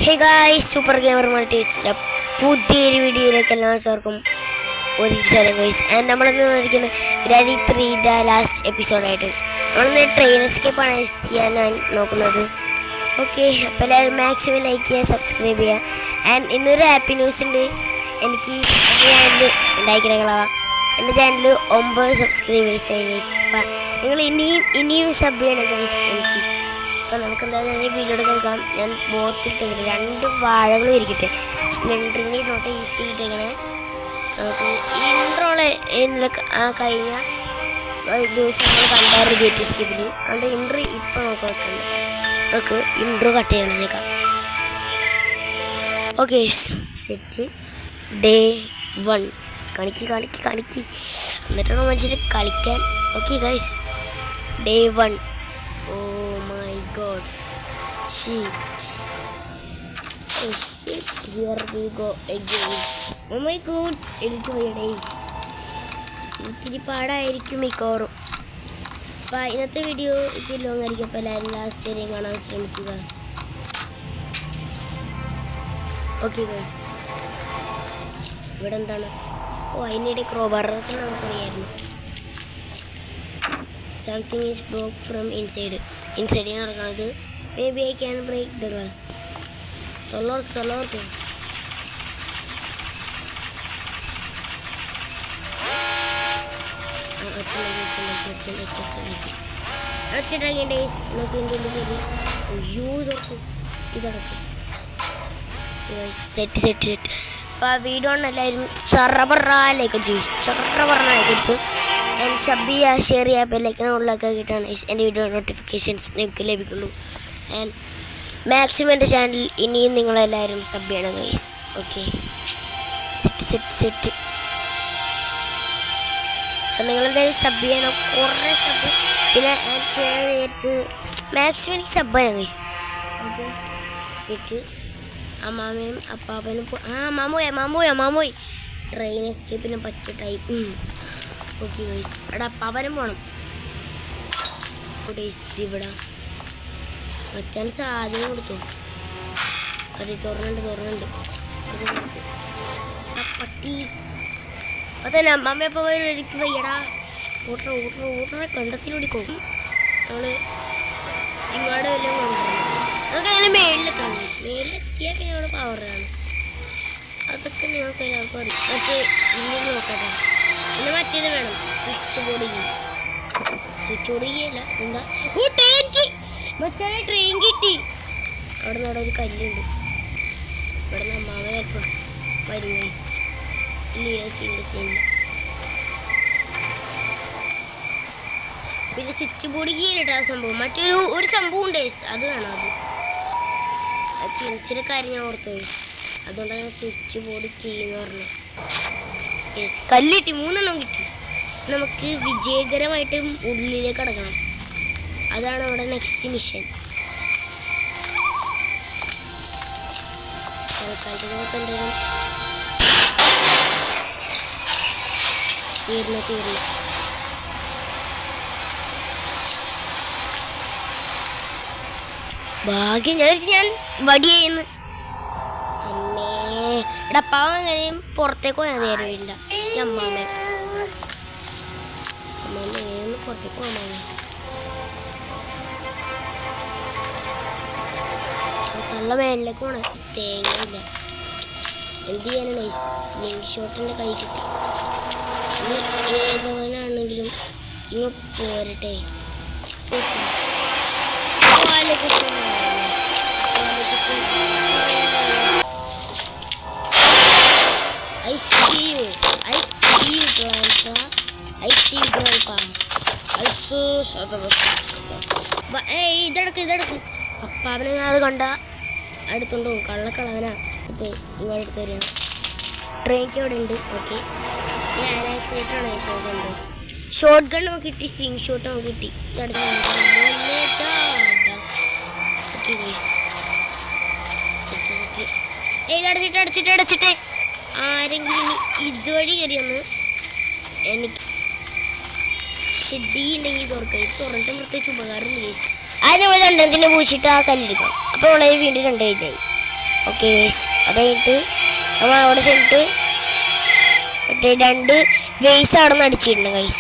Hey guys, super gamer മൾട്ടീസിലെ പുതിയൊരു വീഡിയോയിലേക്ക് എല്ലാവർക്കും ഗൈസ്. ആൻഡ് നമ്മളിന്ന് വന്നിരിക്കുന്നത് ഗ്രാനി 3യുടെ ലാസ്റ്റ് എപ്പിസോഡായിട്ട് നമ്മളിന്ന് ട്രെയിൻ എസ്കേപ്പാണ് ചെയ്യാനാണ് നോക്കുന്നത്. ഓക്കെ, അപ്പോൾ എല്ലാവരും മാക്സിമം ലൈക്ക് ചെയ്യുക, സബ്സ്ക്രൈബ് ചെയ്യുക. ആൻഡ് ഇന്നൊരു ഹാപ്പി ന്യൂസ് ഉണ്ട്. എനിക്ക് ചാനൽ ഉണ്ടായിരിക്കണങ്ങളാവാം. എൻ്റെ ചാനൽ 9 സബ്സ്ക്രൈബേഴ്സ് ആയി ഗൈസ്. അപ്പം നിങ്ങൾ ഇനിയും സബ് ചെയ്യണം ഗൈസ് എനിക്ക്. അപ്പോൾ നമുക്ക് എന്തായാലും വീഡിയോ എടുക്കാം. ഞാൻ ബോത്തിലിട്ടേക്കട്ടെ, 2 വാഴകൾ ഇരിക്കട്ടെ. സിലിണ്ടറിൻ്റെ നോട്ട് ഈസി ഇട്ടേക്കണേ. നമുക്ക് ഇൻട്രോള് കഴിഞ്ഞ ദിവസം നമ്മൾ കണ്ടായിരുന്നു ഗേറ്റ് സ്കിപ്പിൽ. അതുകൊണ്ട് ഇൻട്രോ ഇപ്പോൾ നമുക്ക് ഇൻട്രോ കട്ട് ചെയ്യണേക്കാം. Okay set. ഡേ 1 കാണിക്ക് എന്നിട്ടാണ് മനുഷ്യർ കളിക്കാൻ. Okay guys, day 1. God, shit. Oh shit, here we go again. Oh my god, എനിക്ക് വേണ്ടേ ഇത്തിരി പാടായിരിക്കും മിക്കവാറും. അപ്പോൾ ഇന്നത്തെ വീഡിയോ ഇത്തിരി ലോങ് ആയിരിക്കും. അപ്പോൾ എല്ലാവരും ലാസ്റ്റ് വരെയും കാണാൻ ശ്രമിക്കുക. ഓക്കെ ഗൈസ്, ഇവിടെ എന്താണ്? അതിനിടെ ക്രോബാറൊക്കെ നമുക്കറിയായിരുന്നു. Something is broke from inside. Inside നടക്കുന്നത്. Maybe I can break the glass. തൊള്ളോർക്ക് സെറ്റ്. അപ്പോൾ വീഡിയോ എല്ലാവരും ചറപറാലേക്ക് അടിച്ചു. ആൻഡ് സബ് ചെയ്യുക, ഷെയർ ചെയ്യുക, ബെല്ലൈക്കണുള്ളതൊക്കെ കിട്ടാണ് എൻ്റെ വീഡിയോ നോട്ടിഫിക്കേഷൻസ് നിങ്ങൾക്ക് ലഭിക്കുള്ളൂ. ആൻഡ് മാക്സിമം എൻ്റെ ചാനൽ ഇനിയും നിങ്ങളെല്ലാവരും സബ് ചെയ്യണം ഗൈസ്. Okay, set. അപ്പം നിങ്ങളെന്തായാലും സബ് ചെയ്യണം, കുറേ സബ്. പിന്നെ ഷെയർ ചെയ്തിട്ട് മാക്സിമം എനിക്ക് സബ് ചെയ്യണം ഗൈസ്. Okay set. അമ്മാമയും അപ്പാപ്പനും മാമോയി ട്രെയിൻ എസ്കേപ്പിന് പറ്റിയ ടൈപ്പ്. ഓക്കെ ഗൈസ്, എടാ പവനും പോകണം. ഇവിടെ മച്ചാൻ സാധനം കൊടുത്തു. അത് തുറന്നുണ്ട് പട്ടി. അതന്നെ അമ്മയപ്പം എനിക്ക് വയ്യടാ. ഓട്ടറ കണ്ടത്തിലൂടെ പോകും. നമ്മൾ ഇങ്ങോട്ട് വല്ലതും കൊണ്ടുപോകും. നമുക്ക് അങ്ങനെ മേളിലെത്താൻ മേളിലെത്തിയാൽ പിന്നെ അവിടെ പവറാണ്. അതൊക്കെ നിങ്ങൾക്ക് എല്ലാവർക്കും അറിയാം. മറ്റേ ഇങ്ങനെ നോക്കട്ടെ. പിന്നെ മറ്റേത് വേണം, സ്വിച്ച് ബോർഡ് ചെയ്യല്ല. എന്താ മച്ചാനെ ട്രെയിൻ കിട്ടി. അവിടെ ഒരു കല്ലുണ്ട്. ഇവിടെ നിന്ന് അമ്മാവ ചിലപ്പോൾ വരും ഗൈസ്. സീനില്ല. പിന്നെ സ്വിച്ച് ബോർഡ് ചെയ്യലിട്ട് ആ സംഭവം. ഒരു സംഭവം ഉണ്ട് ഗൈസ്, അത് വേണം. അത് കിൻസിൻ്റെ കാര്യം ഞാൻ ഓർത്തു ഗൈസ്. അതുകൊണ്ടാണ് സ്വിച്ച് ബോർഡ് കീ എന്ന് പറഞ്ഞു. കല്ലിട്ടി 3 കിട്ടി. നമുക്ക് വിജയകരമായിട്ട് ഉള്ളിലേക്ക് കടക്കണം. അതാണ് അവിടെ നെക്സ്റ്റ് മിഷൻ. തീർന്നു. ഭാഗ്യം ഞാൻ വടിയെന്ന്. എടാ പാവം എങ്ങനെയും പുറത്തേക്ക് പോയാൽ നേരമില്ല. അമ്മാമ്മ പുറത്തേക്ക് പോകാൻ തള്ള മേളിലേക്ക് പോണേ. തേങ്ങയില്ല, എന്ത് ചെയ്യാനാണ്? സ്ലിംഗ് ഷോട്ടിൻ്റെ കൈ കിട്ടി. ഇനി ഏതവനാണെങ്കിലും ഇങ്ങ് പോരട്ടെ. ഇതെടുക്ക്. അപ്പാവനെ അത് കണ്ട അടുത്തുണ്ടോ? കള്ളക്കളവനാ. ഇപ്പം ഇങ്ങോട്ട് എടുത്ത് തരികയാണ്. ട്രെയിൻക്ക് അവിടെ ഉണ്ട്. ഓക്കെ, ഞാൻ ആക്സിഡൻ്റാണ്. ഷോർട്ട് ഗൺ നമുക്ക് കിട്ടി, സ്ലിംഗ് ഷോട്ട് നമുക്ക് കിട്ടി. അടച്ചിട്ടേ ആരെങ്കിലും ഇനി ഇതുവഴി കയറിയൊന്ന് എനിക്ക് ഷെഡി ഉണ്ടെങ്കിൽ തുറന്നിട്ട് പ്രത്യേകിച്ച് ഉപകാരം. അതിന് നമ്മൾ 2 പൂശിട്ട് ആ കല്ലെടുക്കണം. അപ്പോൾ വളരെ വീണ്ടും 2 കയ്യിലായി. ഓക്കെ ഗൈസ്, അത് കഴിഞ്ഞിട്ട് നമ്മൾ അവിടെ ചെന്നിട്ട് മറ്റേ 2 വേസ് അവിടെ നിന്ന് അടിച്ചിട്ടുണ്ട് ഗൈസ്.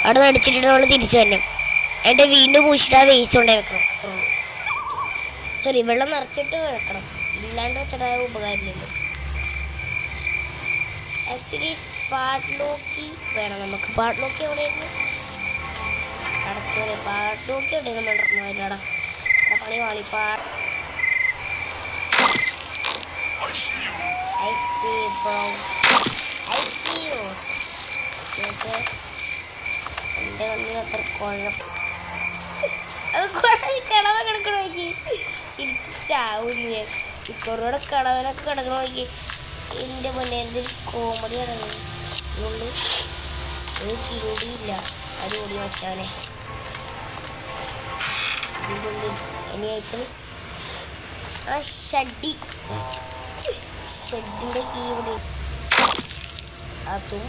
അവിടെ നിന്ന് അടിച്ചിട്ട് നമ്മൾ തിരിച്ചു വരണം. എന്നിട്ട് വീണ്ടും പൂശിട്ട് ആ വേസ് കൊണ്ടേ വെക്കണം. അത്രയുള്ളൂ. സോറി, വെള്ളം നിറച്ചിട്ട് വെക്കണം. ഇല്ലാണ്ട് വെച്ചിട്ട് ഉപകാരമില്ലല്ലോ. ആക്ച്വലി പാട്ട്ലോക്കി വേണം നമുക്ക്. പാട്ട്ലോക്കി എവിടെയായിരുന്നു? അടുത്തൊരു പാട്ട്ലോക്കി എവിടെയെങ്കിലും വേണ്ടിടാ പണി വാളിപ്പാ. I see bro, I see you. എൻ്റെ കണ്ണിൽ അത്ര കുഴപ്പം. അത് കിളവ കിടക്കണ നോക്കി ചിരിച്ച് ചാവും ഞാൻ. ഇക്കൊറോടെ കിളവനൊക്കെ കിടക്കണ നോക്കി. എൻ്റെ മുന്നേ എന്തൊരു കോമഡി കിടക്കുന്നത്. അതുകൊണ്ട് ഒരു കിരൂടിയില്ല. അത് ഓടി വച്ചാനെ. അതുകൊണ്ട് ഇനി ഐറ്റംസ് ഷെഡിൻ്റെ കീബോർഡ്സ് അതും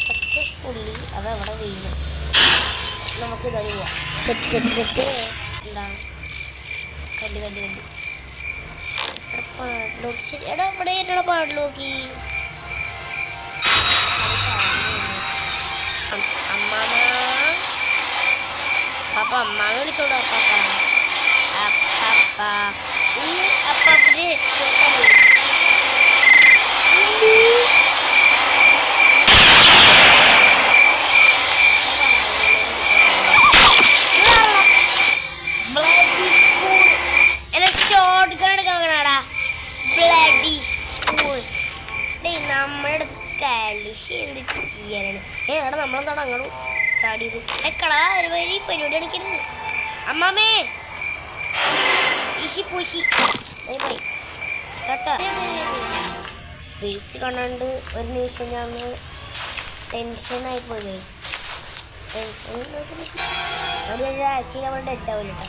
സക്സസ്ഫുള്ളി അതവിടെ വീഴും. നമുക്ക് ഇതാണ് പോവാം. സെറ്റ് എന്താണ് കല്ല് പാട്ട്ലോക്ക്. ശരി, എടാ ഇവിടെ ആയിട്ടുള്ള പാട്ട്ലോക്കി. അമ്മാമ പാപ്പ അമ്മാമ വിളിച്ചോളൂ. അപ്പാപ്പ അപ്പാപ്പിന് ഷോർട്ട് ഗൺ എടുക്കാൻ വേണാടാ. Bloody fool. നമ്മുടെ കളിശി എന്ത് ചെയ്യാനാണ്? എടാ നമ്മളെന്താണ് അങ്ങോട്ട് ചാടിയത്? കളവാ ഒരുമാതിരി പരിപാടി അടിക്കരുത്. അമ്മാമേ ഈശി പൂശി കേട്ടോ. ഫേസ് കണ്ടാണ്ട് ഒരു നിമിഷം ഞാൻ ടെൻഷനായി പോയി ഗൈസ്. ടെൻഷൻ ആക്ച്വലി നമ്മൾ ഡെഡ് ആവില്ല കേട്ടോ.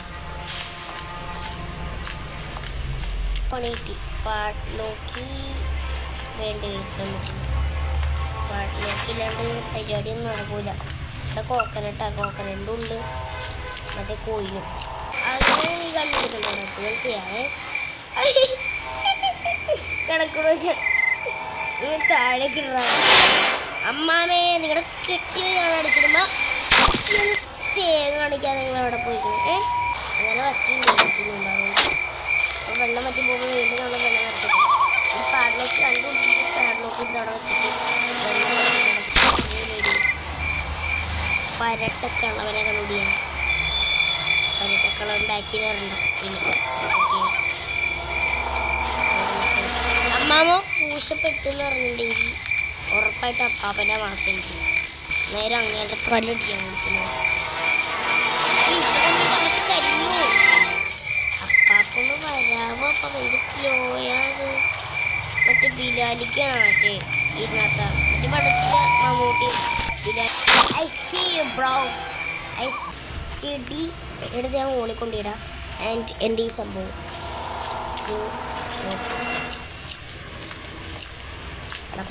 പണിയിട്ട് പാട്ട്ലോക്കി വേണ്ട ഗൈസ്. നമുക്ക് പാട്ട്ലോക്കില്ലാണ്ട് പരിപാടിയൊന്നും നടക്കൂല. ഇവിടെ കോക്കനട്ടിൻ്റെ ഉള്ളിൽ മറ്റേ കോയിനും അങ്ങനെ നീ കണ്ടുപിടിക്കണ്ടോ ചെയ്യാനേ കിടക്കണോ താഴേക്ക് ഇടാ. അമ്മാമേ നിങ്ങളുടെ കെട്ടിയ ഞാൻ അടിച്ചിടുമ്പോ തേങ്ങ കാണിക്കാൻ നിങ്ങൾ അവിടെ പോയിക്കണേ. അങ്ങനെ വറ്റിണ്ടാവും. അപ്പോൾ വെള്ളം വറ്റി പോകുമ്പോൾ വീണ്ടും നമ്മൾ വെള്ളം നിറച്ചിട്ട് ഈ പാട്ട്ലോക്ക് കണ്ടുപിടിച്ചിട്ട് പാട്ട്ലോക്ക് അവിടെ വെച്ചിട്ട് പരട്ടക്കളവനെ കണ്ടുപിടിയാണ്. പരട്ടക്കളവൻ ബാക്കിൽ വരണ്ട. പിന്നെ അമ്മാമോ പൂശപ്പെട്ടെന്ന് പറഞ്ഞിട്ടുണ്ടെങ്കിൽ ഉറപ്പായിട്ട് അപ്പാപ്പൻ്റെ മാസം എനിക്ക് നേരെ അങ്ങയുടെ കല്ലടിക്കാൻ കൊടുക്കുന്നു. കുറച്ച് കരിഞ്ഞു. അപ്പാപ്പൊന്ന് വരാമോ? അപ്പം ഭയങ്കര സ്ലോയാണ്. മറ്റേ ബിലാലിക്കാണ് മറ്റേ ഇതിനകത്ത മറ്റേ പടച്ച മമ്മൂട്ടി ബിലാലി. I see you bro. ഐ ചെടി എടുത്ത് ഞാൻ ഓളിക്കൊണ്ടിടാം. ആൻഡ് എൻ്റെ ഈ സംഭവം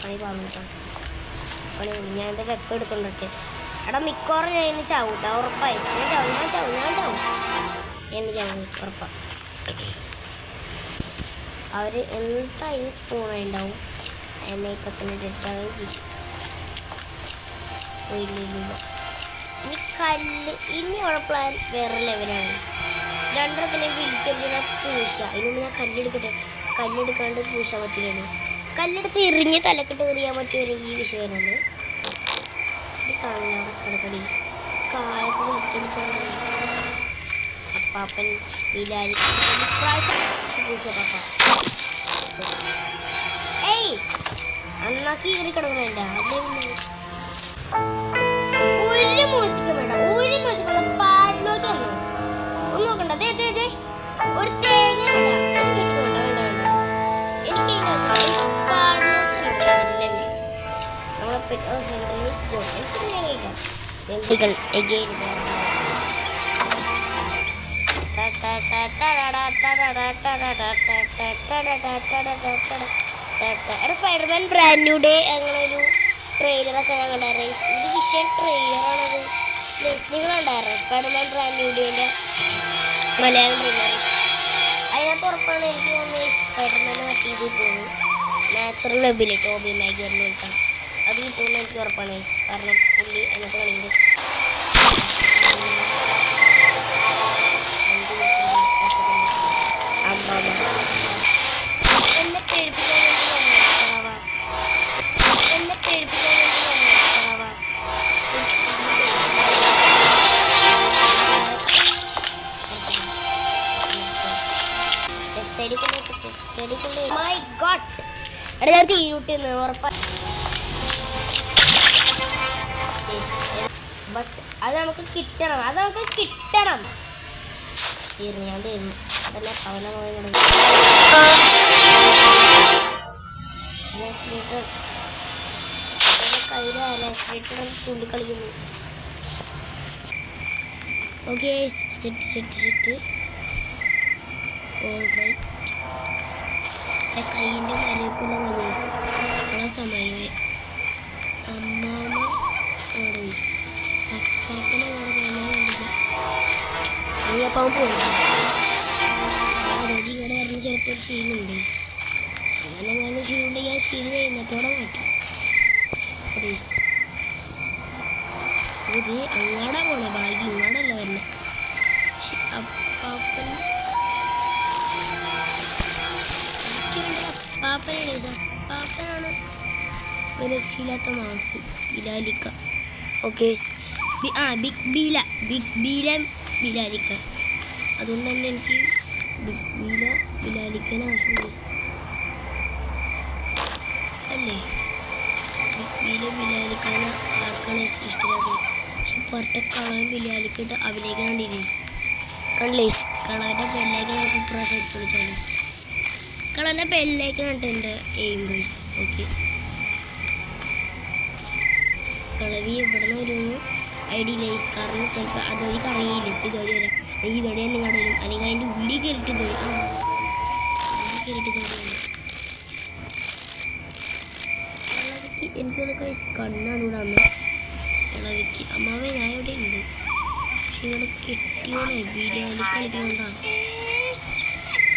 പണി പറഞ്ഞിട്ടോ. പണി ഞാൻ എൻ്റെ വെപ്പ് എടുത്തോണ്ടിട്ട് എടാ മിക്കവാറും ഞാൻ ഇന്ന് ചാവൂട്ടാ. ഉറപ്പായി ഞാൻ ചാവും എനിക്ക് ഉറപ്പാണ്. അവർ എന്തായാലും സ്പൂണായി ഉണ്ടാവും. എന്നെ ഇപ്പം തന്നെ ഡെറ്റാവുകയും ചെയ്യും. ഇല്ല ഇനി കല്ല് ഇനിയുള്ള പ്ലാൻ വേറെ ലെവലാണ്. രണ്ടെണ്ണത്തിനെ വിളിച്ചെറിഞ്ഞാൽ പൂശ. ഇതിനുമ്പോൾ ഞാൻ കല്ലെടുക്കാണ്ട് പൂശാൻ പറ്റില്ലല്ലോ. കല്ലെടുത്ത് എറിഞ്ഞ് തലക്കെട്ട് എറിയാൻ പറ്റിയ ഈ വിഷയമാണ്. ഈ കാണുന്ന കിടക്കടി കാലത്ത് വിളിച്ചെടുത്തോണ്ട് അപ്പാപ്പൻ ബിലാലി പൂശ പാപ്പ. ഏയ് അണ്ണാക്കി കയറി കിടക്കണേണ്ട. ഒരു മ്യൂസിക്കും വേണ്ട. പാട്ടിലോക്ക് തന്നോ ഒന്ന് നോക്കണ്ട. അതെ ഒരു തേങ്ങ വേണ്ട. ഒരു മ്യൂസിക് വേണ്ട. എനിക്ക് സ്പൈഡർമാൻ ബ്രാൻഡ് ന്യൂ ഡേ അങ്ങനെ ഒരു ട്രെയിലറൊക്കെ ഞാൻ കണ്ടായിരുന്നു. ഇത് വിഷയം ട്രെയിലറാണത്. നിങ്ങൾ കണ്ടായിരുന്നു സ്പൈഡർമാൻ ബ്രാൻഡ് ന്യൂ ഡേൻ്റെ മലയാളം ട്രെയിലർ? അതിനകത്ത് ഉറപ്പാണ് എനിക്ക് തോന്നുന്നത് സ്പൈഡർമാനെ പറ്റിയത് തോന്നുന്നു. നാച്ചുറൽ എബിലിറ്റി ടോബി മാഗിയറിന് വിളിക്കാം. അത് കിട്ടുമെന്ന് എനിക്ക് ഉറപ്പാണ്. കാരണം പുള്ളി അതിനകത്ത് കളിയുണ്ട്. എന്നെ പേടിപ്പിക്കാൻ മൈ ഗോഡ് എടാ ഞാൻ തീരുട്ടിന്ന് ഉറപ്പാണ്. ബട്ട് അത് നമുക്ക് കിട്ടണം. തീർന്നു ഞാൻ തീർന്നു. അതല്ലേ പവനമായി കയ്യിലാക്സിലേറ്റർ തുള്ളിക്കളിക്കുന്നു. Okay set alright. കയ്യിൻ്റെ മരക്കുള്ള സമയമായി. അമ്മാമ്മ അവിടെ അപ്പാപ്പനെ അവിടെ കണ്ടില്ല. അപ്പം പോയില്ല. ഇവിടെ വരുന്ന ചിലപ്പോൾ ക്ഷീണുണ്ട്. അങ്ങനെ ക്ഷീണുണ്ടെങ്കിൽ ആ ക്ഷീണം കഴിഞ്ഞത്തോടെ മാറ്റും. ഇത് അങ്ങാടാ പോണേ. ഭാഗ്യം ഇങ്ങോട്ടല്ല വരുന്നത്. അപ്പാപ്പനാണ് ഒരു രക്ഷയില്ലാത്ത മാസ് ബിലാലിക്ക. ഓക്കെ ബിഗ് ബിലാലിക്ക. അതുകൊണ്ട് തന്നെ എനിക്ക് ബിലാലിക്കനെ ആവശ്യം അല്ലേ. ബിലാലിക്കാനെ ആർക്കാണ് ഇഷ്ടമാക്കുന്നത്. പക്ഷെ പുറത്തെ കളർ ബിലാലിക്കിട്ട് അഭിനയിക്കാണ്ടില്ലേ. കണ്ടില്ലേ കളറിൻ്റെ ബെല്ലേക്കാണ് ഇപ്രാവശ്യം എടുത്ത് വിളിച്ചാൽ. കളറിൻ്റെ ബെല്ലേക്കാണ് എൻ്റെ എയിം ഗൈസ്. ഓക്കെ കളവി ഇവിടെ നിന്ന് വരുന്നു ഐഡി ലൈസ്. കാരണം ചിലപ്പോൾ അതുവഴി കറങ്ങിയില്ല. ഇതുവഴി വരാം. അല്ലെങ്കിൽ ഇതോടെ തന്നെ ഇങ്ങോട്ട് വരും. അല്ലെങ്കിൽ അതിൻ്റെ ഉള്ളിൽ കയറിയിട്ട് തൊഴി എനിക്കൊന്ന് കൈസ് കണ്ണാണ് ഇവിടെ വന്ന് ഇളവിക്ക്. അമ്മാവ ഞാൻ ഇവിടെ ഉണ്ട്. പക്ഷെ ഇങ്ങനെ കെട്ടിയോണേ ബിരിയാണി കളിക്കുന്നുണ്ടാണ്.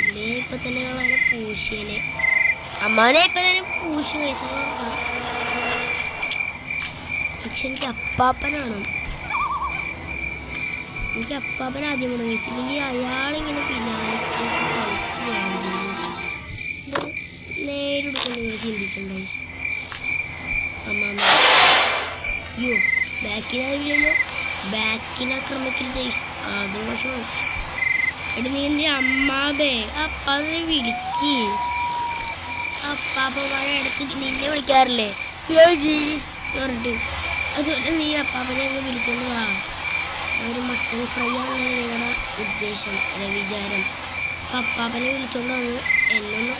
ഇല്ലേ ഇപ്പം തന്നെ ഞങ്ങളതിനെ പൂശിയനെ. അമ്മാവനെ ഇപ്പം തന്നെ പൂശി കഴിച്ചാൽ. പക്ഷെ എനിക്ക് അപ്പാപ്പനാണ്. എനിക്ക് അപ്പാപ്പൻ ആദ്യം കൂടെ കഴിച്ചു. ഇല്ലെങ്കിൽ അയാളിങ്ങനെ പിന്നാലേക്ക് കളിച്ച് നേരെ എടുക്കുന്നത് ചിന്തിച്ചിട്ടുണ്ടായി. അമ്മാമ്മ അയ്യോ ബാക്കിനാവില്ലല്ലോ. ബാക്കിനാക്രമിക്കരുത്. അത് മോശമാണ്. എടി നീ എൻ്റെ അമ്മാവേ അപ്പാപ്പനെ വിളിക്ക്. അപ്പാപ്പന്മാരെ ഇടയ്ക്ക് നിന്നെ വിളിക്കാറില്ലേ പറഞ്ഞിട്ട്. അതുപോലെ നീ അപ്പാപ്പനെ അങ്ങ് വിളിക്കൊണ്ട് വാ. ഒരു മട്ടൺ ഫ്രൈ ആണ് നിങ്ങളുടെ ഉദ്ദേശം അല്ലെ വിചാരം. അപ്പം അപ്പാപ്പനെ വിളിച്ചോണ്ട് വന്ന് എന്നൊന്ന്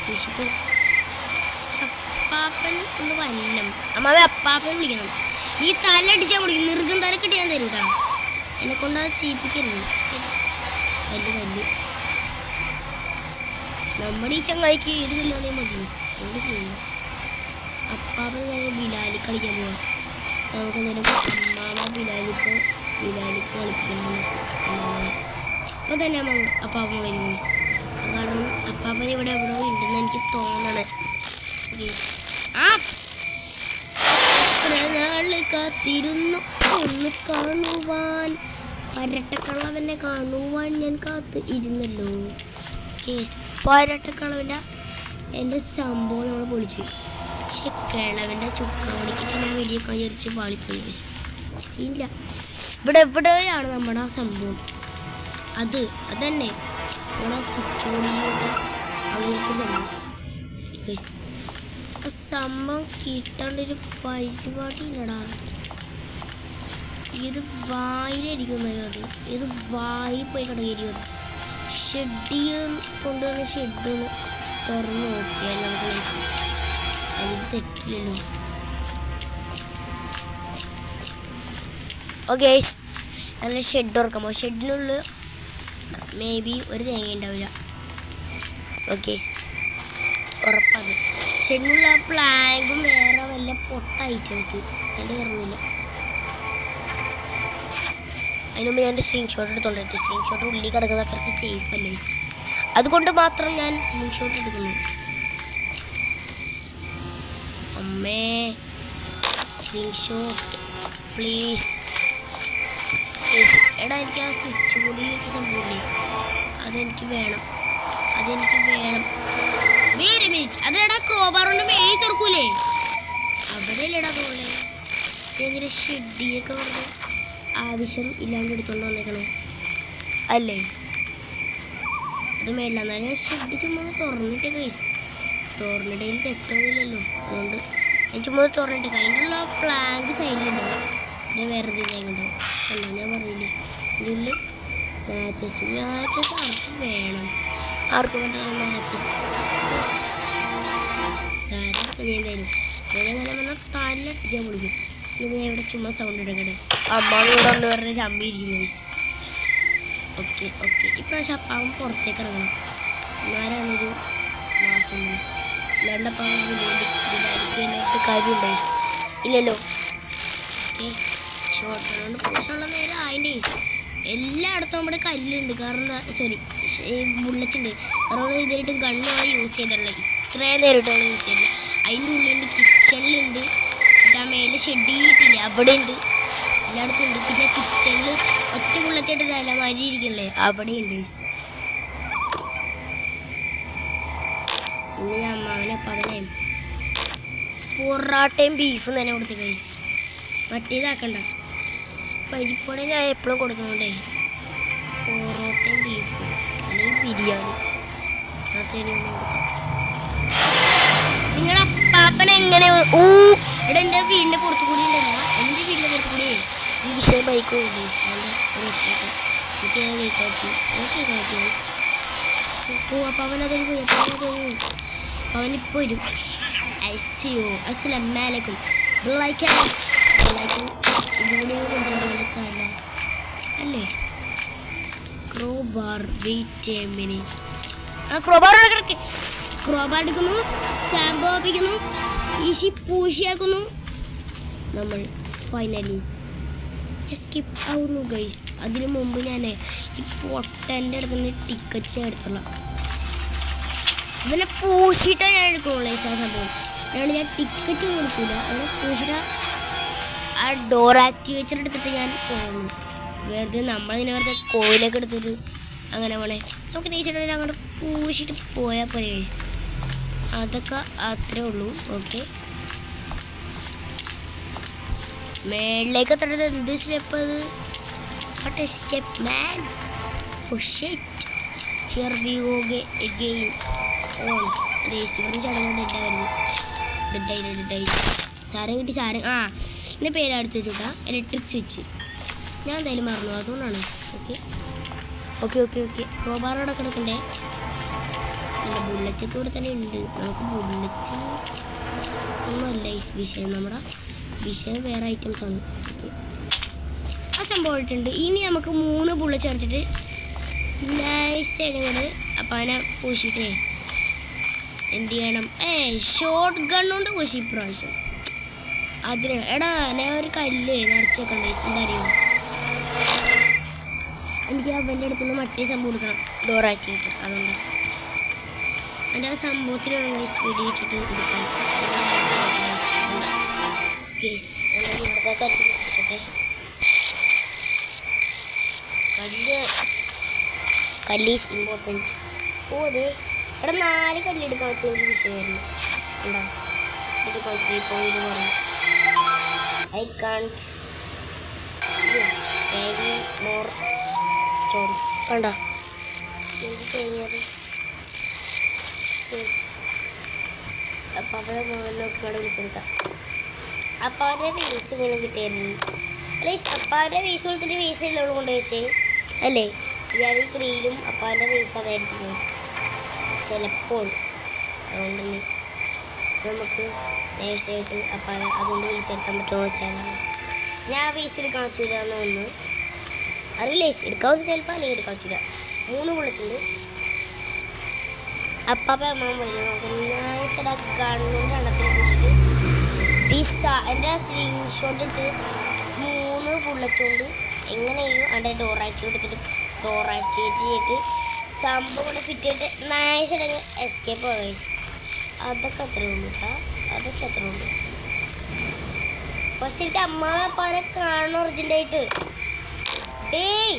പൂശിക്കും. അപ്പാപ്പൻ ഒന്ന് വന്നം. അമ്മാവെ അപ്പാപ്പനെ വിളിക്കണം. നീ തല അടിച്ചാൽ കുടിക്കും. നിർഗം തലക്കെട്ട് ഞാൻ തരൂട്ടാ. എന്നെ കൊണ്ട് അത് ചീപ്പിക്കരുത്. കല്ല് നമ്മുടെ ഈ ചങ്ങായിക്ക് ഏത് കല്യാണേ മതി. എന്ത് ചെയ്യുന്നു. അപ്പാപ്പൻ നേരെ ബിലാലി കളിക്കാൻ പോവാം. നമുക്ക് നേരം അമ്മാമ ബിലാലിക്ക് കളിപ്പിക്കുന്നു. അപ്പോൾ തന്നെ അപ്പാപ്പൻ വരും. കാരണം അപ്പാപ്പൻ ഇവിടെ എവിടെ ഉണ്ടെന്ന് എനിക്ക് തോന്നണേ. കാത്തിരുന്നു ഒന്ന് കാണുവാൻ. പരട്ടക്കളവനെ കാണുവാൻ ഞാൻ കാത്ത് ഇരുന്നല്ലോ. പരട്ടക്കളവൻ്റെ എൻ്റെ സംഭവം നമ്മൾ പൊളിച്ചു. പക്ഷെ കിളവൻ്റെ ചുക്ക മണിക്കിട്ട് ഞാൻ വലിയ വിചാരിച്ച് പാളിപ്പോയി. ഇല്ല എവിടെയാണ് നമ്മുടെ ആ സംഭവം. അതന്നെ നമ്മുടെ സ്വിച്ച് ബോർഡിലോട്ട് അങ്ങനത്തെ സംഭവം. ആ സംഭവം കിട്ടാണ്ടൊരു പരിപാടിയില്ലടാ. ഇത് വായിലിരിക്കുന്നത്. അത് ഇത് വായിൽ പോയി കിടക്കിയിരിക്കുന്നത്. ഷെഡ് കൊണ്ടുവന്ന് ഷെഡൊന്ന് തുറന്ന് നോക്കിയാൽ നമുക്ക് അതിൽ തെറ്റില്ലല്ലോ. ഓക്കെ അങ്ങനെ ഷെഡ് തുറക്കാമോ. ഷെഡിനുള്ളിൽ മേ ബി ഒരു തേങ്ങ ഉണ്ടാവില്ല. ഓക്കെ ഉറപ്പത്. ഷെഡിനുള്ള ആ പ്ലാങ്കും വേറെ വല്ല പൊട്ട ഐറ്റംസ് കണ്ടു കയറുന്നില്ല. അതിനുമുമ്പ് ഞാൻ എൻ്റെ സ്ക്രീൻഷോട്ട് എടുത്തോണ്ടിട്ട്. സ്ക്രീൻഷോട്ട് ഉള്ളിൽ കിടക്കുന്ന അത്രയ്ക്ക് സേഫ് അല്ലേ. അതുകൊണ്ട് മാത്രം ഞാൻ സ്ലിംഗ് ഷോട്ട് എടുക്കുന്നു. അമ്മേ, സ്ലിംഗ് ഷോട്ട് പ്ലീസ്. എടാ, എനിക്ക് ആ സ്വിച്ച് കൂടി സംഭവമില്ലേ, അതെനിക്ക് വേണം. വേറെ മിനിറ്റ്, അതെടാ ക്രോബാർ കൊണ്ട് മേലെ തുറക്കൂലേ, അവിടെയല്ലേടാ പോലെ. എന്തിനാ ഷെഡിയൊക്കെ പറഞ്ഞ് ആവശ്യം ഇല്ലാണ്ട് എടുത്തോണ്ട് വന്നേക്കണേ അല്ലേ? അത് മേളിൽ എന്നാലും ഞാൻ ഷെഡ് ചുമ്മാ തുറന്നിട്ടേ കൈസ്. തുറന്നിടയിൽ തെറ്റൊന്നുമില്ലല്ലോ, അതുകൊണ്ട് ഞാൻ ചുമ്മാ തുറന്നിട്ട് അതിനുള്ള പ്ലാങ്ക് സൈഡിലുണ്ടോ, ഞാൻ വേറെ എന്തെങ്കിലും അല്ലോ. ഞാൻ പറഞ്ഞില്ലേ ഇതിൽ മാച്ചസ് ആർക്ക് വേണം, ആർക്ക് വേണ്ട മാച്ചസ് സാരൊക്കെ ഞാൻ തരും. അങ്ങനെ വന്നാൽ തലട്ടിക്കാൻ വിളിക്കും. ഇത് ഞാൻ ഇവിടെ ചുമ്മാ സൗണ്ട് എടുക്കട്ടെ. അമ്മാവോട് കൊണ്ട് പറഞ്ഞ ചമ്പിയിരിക്കുന്നു ഗൈസ്. ഓക്കെ ഇപ്രാവശ്യം അപ്പാവൻ പുറത്തേക്ക് ഇറങ്ങണം, എന്നാലാണൊരു മാസം ഗൈസ്. അല്ലാണ്ടപ്പാവൻ വിചാരിക്കാനായിട്ട് കാര്യമുണ്ട് ഇല്ലല്ലോ. ഓക്കെ, ഷോർട്ട് കൊണ്ട് പൂശുള്ള നേരം അതിൻ്റെ എല്ലായിടത്തും നമ്മുടെ കല്ലുണ്ട്. കാരണം എന്താ, സോറി ബുള്ളറ്റ് ഉണ്ട്. കാരണം ഇതായിട്ടും ഗണ്ണാണ് യൂസ് ചെയ്തിട്ടുള്ളത്, ഇത്രയും നേരിട്ടാണ് യൂസ് ചെയ്തത്. അതിൻ്റെ ഉള്ളിലുണ്ട്, കിച്ചണിലുണ്ട്, ആ മേലെ ഷെഡ് ചെയ്തിട്ടില്ല അവിടെ ഉണ്ട്, എല്ലായിടത്തും ഉണ്ട്. പിന്നെ കിച്ചണിൽ ഒറ്റ ബുള്ളറ്റായിട്ട് അലമാരി ഇരിക്കണല്ലേ, അവിടെ ഉണ്ട്. ഇനി അമ്മാവനെ പതനയും പൊറാട്ടയും ബീഫും തന്നെ കൊടുത്ത് കഴിച്ചു. മറ്റേതാക്കണ്ട, പരിപ്പണ ഞാൻ എപ്പോഴും കൊടുക്കണോണ്ടേ. പൊറോട്ടയും ബീഫും അല്ലെങ്കിൽ ബിരിയാണി അതൊന്നും കൊടുക്കാം. നിങ്ങളുടെ അപ്പാപ്പന എങ്ങനെ ഓ ഇവിടെ എൻ്റെ വീടിൻ്റെ പുറത്തു കൂടി ഉണ്ടെന്നാ, എൻ്റെ വീടിൻ്റെ പുറത്തു കൂടി ഈ വിഷയം ബൈക്ക് എനിക്ക് കേൾക്കാൻ പറ്റി. ഓ അപ്പാവനതൊരു പോയി, അവനിപ്പോൾ വരും. ഐസിയോ അസ്സലാമലൈക്കും അല്ലേ? Crowbar wait a minute. ആ ക്രോബാർ എടുക്കുന്നു, സാമ്പോപ്പിക്കുന്നു, ഈശി പൂശിയാക്കുന്നു. നമ്മൾ ഫൈനലി എസ്കേപ്പ് ആവുന്നു ഗൈസ്. അതിനു മുമ്പ് ഞാൻ ഈ പൊട്ടൻ്റെ അടുത്ത് നിന്ന് ടിക്കറ്റ് എടുത്തോളാം. അതിനെ പൂശിയിട്ടേ ഞാൻ എടുക്കുള്ളൂ ആ സംഭവം. ഞാൻ ടിക്കറ്റ് ഒന്നും എടുക്കില്ല, അതിനെ പൂശിയിട്ട് ആ ഡോർ ആക്ടിവേറ്റർ എടുത്തിട്ട് ഞാൻ പോകുന്നു. വെറുതെ നമ്മളതിനെ വെറുതെ കോയിലൊക്കെ എടുത്തിട്ട് അങ്ങനെ പോണേ. നമുക്ക് നൈസായിട്ട് അങ്ങോട്ട് പൂശിയിട്ട് പോയാൽ പോലെ ഗൈസ്. അതൊക്കെ അത്രേ ഉള്ളൂ. ഓക്കെ, മേളിലേക്ക് എത്തേണ്ടത് എന്ത് സ്റ്റെപ്പ് അത്? What step man? Oh shit, here we go again on guys. ഇവിടെ ചടങ്ങ് ഡെഡായി സാരം കിട്ടി. സാരം എൻ്റെ പേരെടുത്ത് വെച്ചോട്ടാ, ഇലക്ട്രിക് സ്വിച്ച്. ഞാൻ എന്തായാലും മറന്നു, അതുകൊണ്ടാണ്. ഓക്കെ ക്രോബാറോടെ കിടക്കണ്ടേ. എൻ്റെ ബുള്ളറ്റൊക്കെ ഇവിടെ തന്നെ ഉണ്ട്. നമുക്ക് ബുള്ളറ്റ് ഒന്നുമല്ല ഈ വിഷയം, നമ്മുടെ വിഷയം വേറെ ഐറ്റംസ് ആണ്. ആ സംഭവം ഇട്ടുണ്ട്. ഇനി നമുക്ക് 3 ബുള്ളറ്റ് അടിച്ചിട്ട് നൈസായിട്ട് അപ്പം അതിനെ പൂശിട്ടേ എന്ത് ചെയ്യണം, ഷോർട്ട് ഗണ്ണുകൊണ്ട് പൂശി ഇപ്രാവശ്യം. അതിന് എടാ ഞാൻ ഒരു കല്ല് നിറച്ച് വെക്കണ്ടേ, എന്താ അറിയുമോ? എനിക്ക് അവൻ്റെ അടുത്തുനിന്ന് മറ്റേ സംഭവം എടുക്കണം, ഡോറാക്കിയിട്ട്. അതുകൊണ്ട് എൻ്റെ ആ സംഭവത്തിലുള്ള സ്പീഡ് വെച്ചിട്ട് എടുക്കാം. കല്ല് ഈസ് ഇമ്പോർട്ടൻറ്റ്. ഓ അതെ എടാ 4 കല്ലെടുക്കാൻ പറ്റിയ ഒരു വിഷയമായിരുന്നു. എന്താ ഇത് പറഞ്ഞു I can't carry more stones. കണ്ടോ എനിക്ക് കഴിഞ്ഞത്. അപ്പം അവരെ മുകളിലൊക്കെ ഇവിടെ വിളിച്ചെടുക്കാം. അപ്പാൻ്റെ വീസ് ഇങ്ങനെ കിട്ടിയായിരുന്നു അല്ലേ? അപ്പാൻ്റെ വീസ് കൊടുത്തിട്ട് വീസ് എല്ലാം കൊണ്ട് വെച്ചേ അല്ലേ? ഞാൻ ഈ 3ലും അപ്പാൻ്റെ വീസ് അതായിരിക്കും ചിലപ്പോൾ. അതുകൊണ്ട് നമുക്ക് നേഴ്സായിട്ട് അപ്പാനെ അതുകൊണ്ട് വിളിച്ചെടുക്കാൻ പറ്റുമോ വെച്ചാൽ ഞാൻ വീസ് എടുക്കാൻ വെച്ചില്ല എന്ന് ഒന്ന് അറിയില്ലേ. എടുക്കാൻ വെച്ചാൽ ചിലപ്പോൾ അല്ലെങ്കിൽ എടുക്കാൻ വെച്ചില്ല. 3 ബുള്ളറ്റുണ്ട്. അപ്പം അമ്മ വരും. നൈസായിട്ട് ഗണ്ണുകൊണ്ട് എണ്ണത്തിൽ വെച്ചിട്ട് എൻ്റെ സ്ലിംഗ് ഷോട്ട് എടുത്ത് 3 ബുള്ളറ്റ് കൊണ്ട് എങ്ങനെയും അതിൻ്റെ ഡോർ ആക്ടിവേറ്റ് എടുത്തിട്ട് ഡോർ ആക്ടിവേറ്റ് ചെയ്തിട്ട് സംഭവം ഫിറ്റിട്ട് നൈസായിട്ട് എസ്കേപ്പ് ആകാം. അതൊക്കെ അത്രേ ഉള്ളൂ കേട്ടോ, അതൊക്കെ അത്രേ ഉള്ളൂ. പക്ഷെ എൻ്റെ അമ്മാപ്പനെ കാണണം അർജൻറ്റായിട്ട്. ഡേയ്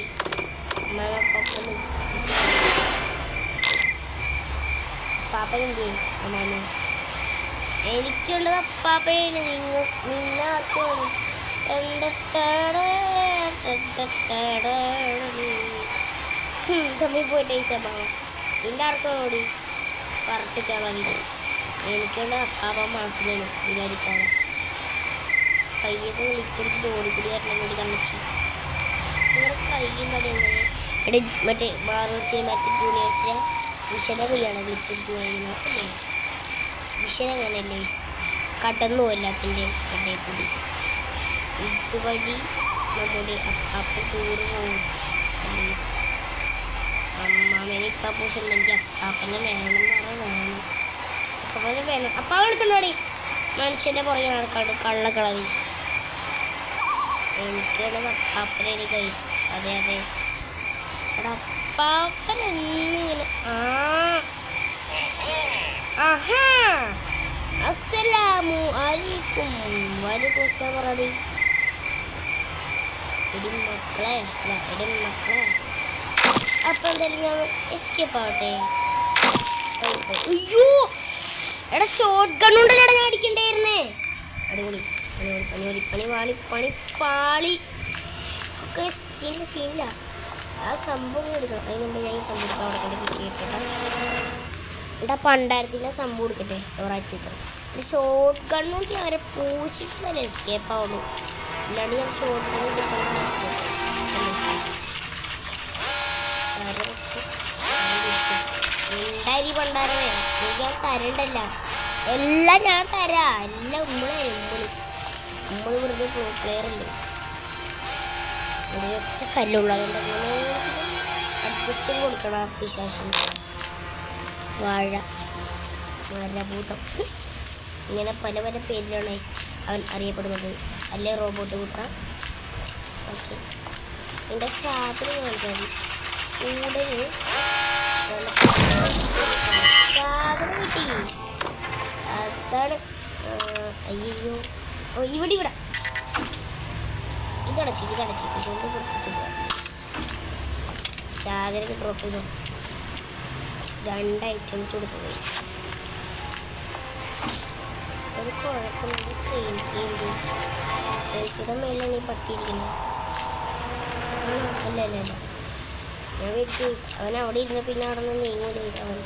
പാപ്പനെന്ത് ചെയ്യും അമ്മാനെ? എനിക്കുണ്ടത് അപ്പാപ്പയാണ്. നിന്നെ ആർക്കും ചമ്മി പോയിട്ട് അമ്മാവ നിന്റെ ആർക്കോടി പറട്ടിച്ചാളി. എനിക്കുണ്ട് അപ്പാപ്പ മനസ്സിലാണ് വിചാരിക്കാതെ കയ്യൊക്കെ വിളിച്ചെടുത്തിട്ട് ഓടിക്കൂടി വരണം വേണ്ടി കമ്മിച്ച് നിങ്ങളുടെ കയ്യും പറയുന്നത് ഇവിടെ മറ്റേ മാറൂർ സിനിമാറ്റിക് യൂണിവേഴ്സിലെ വിഷനെ കയ്യാണ് വിളിച്ചെടുത്ത് പോയിരുന്നത്. വിഷൻ അങ്ങനെയല്ലേ കടന്നു പോയില്ലാത്തിൻ്റെ കണ്ടേക്കൂടി ഇതുവഴി നമ്മുടെ അപ്പാപ്പ ടൂറ് പോകും. അമ്മാമേനെ ഇപ്പം പൂശുണ്ടെങ്കിൽ അപ്പാപ്പനെ വേണമെന്നാണ് വേണം. അപ്പാപ്പനെ വേണം. അപ്പാ വിളിച്ചിട്ടുണ്ടോടി മനുഷ്യൻ്റെ പുറകെ നടക്കാണ്ട് കള്ളക്കളവി. എനിക്കുള്ളത് അപ്പാപ്പനെ എനിക്ക് കഴിച്ചു. അതെ അതെ അവിടെ അപ്പാപ്പൻ എന്നിങ്ങനെ ആഹാ അസ്സലാമു അലൈക്കും വലൈക്കും അസ്സലാം പറടി. ഇടിമക്കളെ അല്ല ഇടിമക്കളെ. അപ്പം എന്തായാലും ഞാൻ എസ്കേപ്പ് ആവട്ടെ. അയ്യോ എടാ ഷോർട്ട് ഗണ്ണുണ്ടല്ലേടാ ഞാൻ അടിക്കണ്ടായിരുന്നേ. അടിപൊളി പണി പണി പണി പണി വാളി പണി പാളി ഒക്കെ സീനില്ല. ആ സംഭവം എടുക്കണം. അതിന് മുമ്പ് ഞാൻ ഈ സംഭവം അവിടെ കൊണ്ട് കിട്ടിയിട്ടാ എടാ പണ്ടായിരത്തിൻ്റെ സംഭവം എടുക്കട്ടെ. ഒരാഴ്ച ഷോർട്ട് ഗണ്ണുകൊണ്ട് ഞാൻ അവരെ പൂശിട്ടല്ലേ എസ്കേപ്പ് ആവുള്ളൂ. അല്ലാണ്ട് ഞാൻ ഷോർട്ട് ഗൺ എടുക്കുന്ന ഉണ്ടായി പണ്ടാരമേ ഞാൻ തരണ്ടല്ല. എല്ലാം ഞാൻ തരാ. എല്ലാം നമ്മൾ വെറുതെ പ്ലെയർ അല്ലേ. ഒറ്റ കല്ലുള്ള അതുകൊണ്ട് അങ്ങനെ അഡ്ജസ്റ്റ് ചെയ്ത് കൊടുക്കണം. പിശാശി വാഴ മരഭൂതം ഇങ്ങനെ പല പല പേരിലാണ് അവൻ അറിയപ്പെടുന്നത്. അല്ലേ റോബോട്ട് കൂട്ട. ഓക്കെ എൻ്റെ സാധനം കാണിച്ചാൽ കൂടെ സാധനം കിട്ടി. അതാണ് അയ്യോ ഇവിടെ ഇതടച്ച് ഇതുകൊണ്ട് കൊടുത്തിട്ട് പോവാം. സാധനം ഡ്രോപ്പ് ചെയ്തു. 2 ഐറ്റംസ് കൊടുത്തു പൈസ. ഒരു കുഴപ്പമില്ല. എനിക്കിടെ മേലാണ് ഈ പട്ടിയിരിക്കുന്നത്. അല്ല ഞാൻ വെച്ച് അവൻ അവിടെ ഇരുന്ന പിന്നെ അവിടെ നിന്ന് നീങ്ങൂല. അവൻ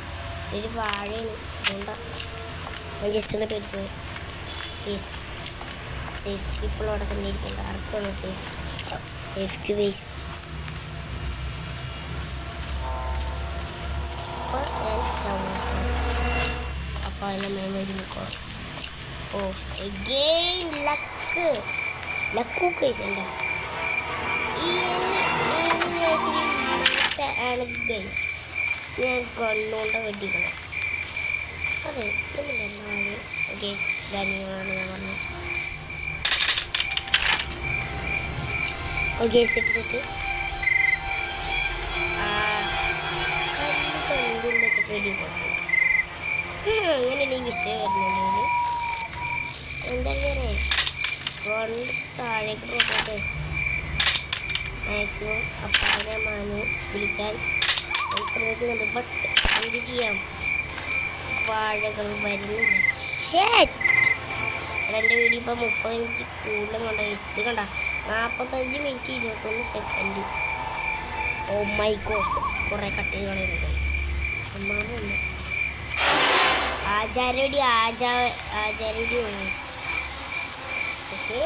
ഒരു വാഴയാണ്. അതുകൊണ്ടാണ് ഞാൻ ജസ്റ്റ് ഒന്ന് പേടിച്ചത്. യെസ് സേഫ് ഇപ്പോഴും അവിടെ തന്നെ ഇരിക്കേണ്ട. ആർക്കാണ് സേഫ്റ്റി വേസ്റ്റ്. അപ്പോൾ ഞാൻ അപ്പോൾ അതിൻ്റെ മേലെ നിൽക്കണം. ഓ എഗെയിൻ ലക്ക് കേസ് ഉണ്ട്. ഞാൻ കണ്ണുകൊണ്ട് വെട്ടിക്കണം. അതെ ഗേസ് ധന്യമാണ് ഞാൻ പറഞ്ഞത്. ഓക്കെ സെറ്റ് വെച്ചിട്ട് റെഡി അങ്ങനെ ഈ വിഷയം വരുന്നുണ്ടെങ്കിൽ എന്തായാലും കൊണ്ട് താഴേക്ക് പോകട്ടെ. മാക്സിമം അപ്പാടെ മാന് വിളിക്കാൻ ശ്രമിക്കുന്നുണ്ട്. ബട്ട് എന്ത് ചെയ്യാം, വാഴകൾ വരുന്നില്ല. എൻ്റെ വീഡിയോ ഇപ്പം 30 മിനിറ്റ് കൂടുതലും കൊണ്ട് ഇത് കണ്ട 45 minute 21 second. Oh my god, കുറേ കട്ട് ചെയ്ത് കളയുന്നു ഗൈസ്. ഒന്നാമതൊന്ന് ആചാരവടി ആചാരവടി ഓക്കെ.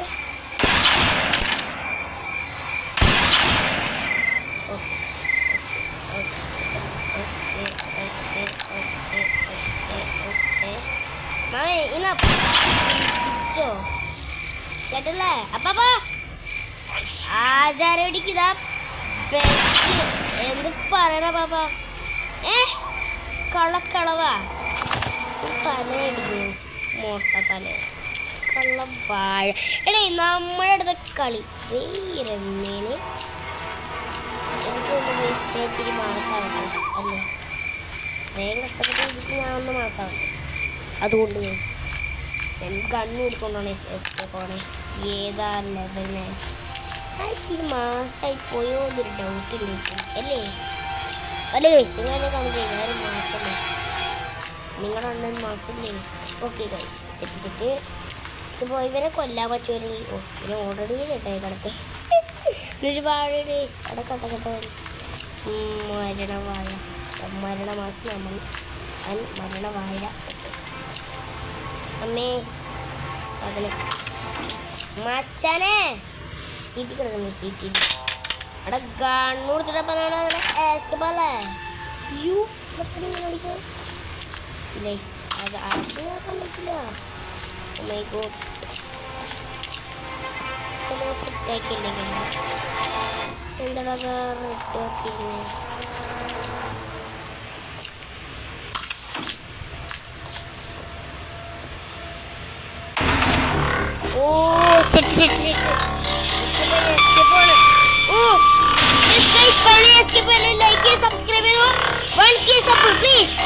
കേട്ടല്ലേ അപ്പാ ആചാരവടിക്കിതാ ബെസ്റ്റ്. എന്ത് പറയണ പാപ്പ, കളക്കളവാ തലയടിക്കുന്നു. മോട്ട തല കള്ള വാഴ. എടേ നമ്മുടെ അടുത്ത കളി രമ്യേന് എനിക്ക് ഇത്തിരി മാസമാവട്ടെ അല്ലേ, വേഗം കഷ്ടപ്പെട്ട് എനിക്ക് ഞാൻ 1 മാസമാവട്ടെ. അതുകൊണ്ട് ഗൈസ് ഞാൻ ഗണ്ണ് എടുക്കൊണ്ടാണ് എസ്കേപ്പ് പോണേ. ഏതാ ലെവൽ ഞാൻ ഇത്തിരി മാസമായി പോയോ എന്നൊരു ഡൗട്ട് ഉണ്ട് അല്ലേ അല്ലേ ഗൈസ്. നിങ്ങളെ കാണിക്കുക 1 മാസമല്ലേ, നിങ്ങളുടെ അണ്ണൻ മാസമല്ലേ. ഓക്കെ ഗൈസ് സെറ്റ് ഇപ്പോൾ ഇവരെ കൊല്ലാൻ പറ്റുമെങ്കിൽ പിന്നെ ഓൾറെഡി കേട്ടായി കിടക്കെ ഒരുപാട് ഡേയ്സ് അടക്കട്ടക്കട്ടെ. മരണമാസം നമ്മൾ മരണവായ അമ്മേ സാധനം മച്ചാനെ സീറ്റിൽ കിടക്കുന്നു. സീറ്റിൽ അവിടെ ഗണ്ണു കൊടുത്തിട്ടപ്പോൾ എസ്കേപ്പല്ലേ യു കളിക്കാൻ അത് ആക്കാൻ പറ്റില്ല. സെറ്റാക്കിയില്ലേ എന്താ ഓ സെറ്റ് ലൈക്ക് സബ്സ്ക്രൈബ് ചെയ്തോ. 1K സബ് പ്ലീസ്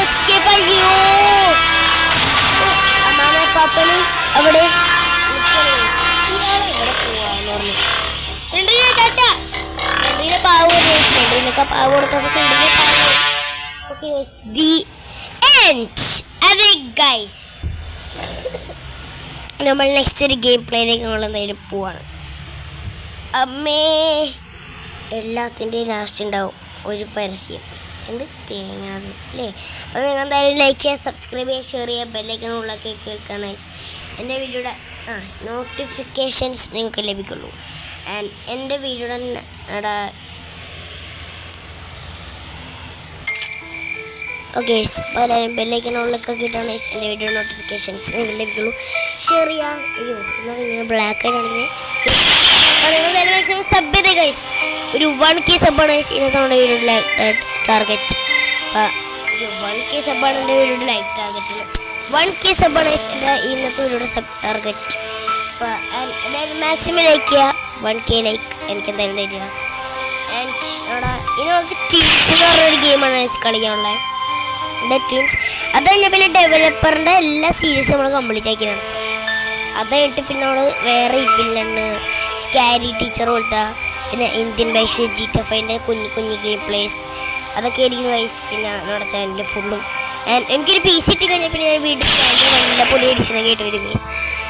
എസ്കേപ്പ് അയ്യോ അമ്മാമ പാപ്പനും അവിടെ ഇവിടെ പോവാന്ന് പറഞ്ഞു. സെൻട്രീനെ പാവ് കൊടുത്തപ്പോൾ സെൻട്രീനെ പാവ്. Okay the end. അതെ ഗൈസ് നമ്മൾ നെക്സ്റ്റ് ഒരു ഗെയിം പ്ലേയിലേക്ക് നമ്മൾ എന്തായാലും പോവാണ്. അമ്മേ എല്ലാത്തിൻ്റെയും ലാസ്റ്റ് ഉണ്ടാവും ഒരു പരസ്യം. എന്ത് തേങ്ങാത് അല്ലേ. അപ്പോൾ നിങ്ങൾ എന്തായാലും ലൈക്ക് ചെയ്യുക, സബ്സ്ക്രൈബ് ചെയ്യുക, ഷെയർ ചെയ്യുക, ബെല്ലൈക്കണുള്ളൊക്കെ കേൾക്കാൻ. എൻ്റെ വീഡിയോയുടെ നോട്ടിഫിക്കേഷൻസ് നിങ്ങൾക്ക് ലഭിക്കുള്ളൂ. ആൻഡ് എൻ്റെ വീഡിയോയുടെ ഓക്കെ എല്ലാവരും ബെല്ലൈക്കണുള്ളൊക്കെ കിട്ടാൻ എൻ്റെ വീഡിയോ നോട്ടിഫിക്കേഷൻസ് നിങ്ങൾക്ക് ലഭിക്കുള്ളൂ. ഷെയർ ചെയ്യുക. അയ്യോ എന്നാൽ ഇങ്ങനെ ബ്ലാക്ക് ആയിട്ടാണെങ്കിൽ മാക്സിമം സബ് ചെയ്തേ ഗൈസ്. ഒരു 1K സബ്ബാണ് ഇന്നത്തെ നമ്മുടെ വീഡിയോയുടെ ടാർഗറ്റ്. 1K സബ്ബാണ് എൻ്റെ വീഡിയോയുടെ ലൈക്ക് ടാർഗറ്റ്. 1K സബ്ബാണ് എൻ്റെ ഇന്നത്തെ വീഡിയോയുടെ സബ് ടാർഗറ്റ്. അപ്പോൾ എല്ലാവരും മാക്സിമം ലൈക്ക് ചെയ്യുക. 1K ലൈക്ക് എനിക്ക് എന്തായാലും തരിക. ആൻഡ് അവിടെ ഇനി നമുക്ക് ടീംസ് എന്ന് പറഞ്ഞൊരു ഗെയിമാണ് കളിക്കാനുള്ളത്. ട്വിൻസ് അത് കഴിഞ്ഞാൽ പിന്നെ ഡെവലപ്പറിൻ്റെ എല്ലാ സീരീസും നമ്മൾ കംപ്ലീറ്റ് ആക്കിയതാണ്. അത് കഴിഞ്ഞിട്ട് പിന്നെ നമ്മൾ വേറെ ഇതിലാണ് സ്കാരി ടീച്ചർ പോലത്തെ പിന്നെ ഇന്ത്യൻ ബൈഷ് GTA 5 കുഞ്ഞു ഗെയിം പ്ലേസ് അതൊക്കെ ആയിരിക്കും ഗൈസ്. പിന്നെ നമ്മുടെ ചാനലിൽ ഫുള്ളും എനിക്കൊരു PC ഇട്ട് കഴിഞ്ഞാൽ പിന്നെ ഞാൻ വീണ്ടും ചാനലിൽ നല്ല പുതിയ എഡിഷനൊക്കെ ആയിട്ട് വരും ഗൈസ്.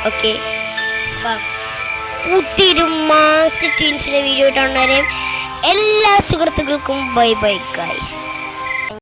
ഓക്കെ അപ്പം പുതിയൊരു മാസ് ട്വിൻസിൻ്റെ വീഡിയോ ഇട്ടുണ്ടാകും. എല്ലാ സുഹൃത്തുക്കൾക്കും ബൈ ഗൈസ്.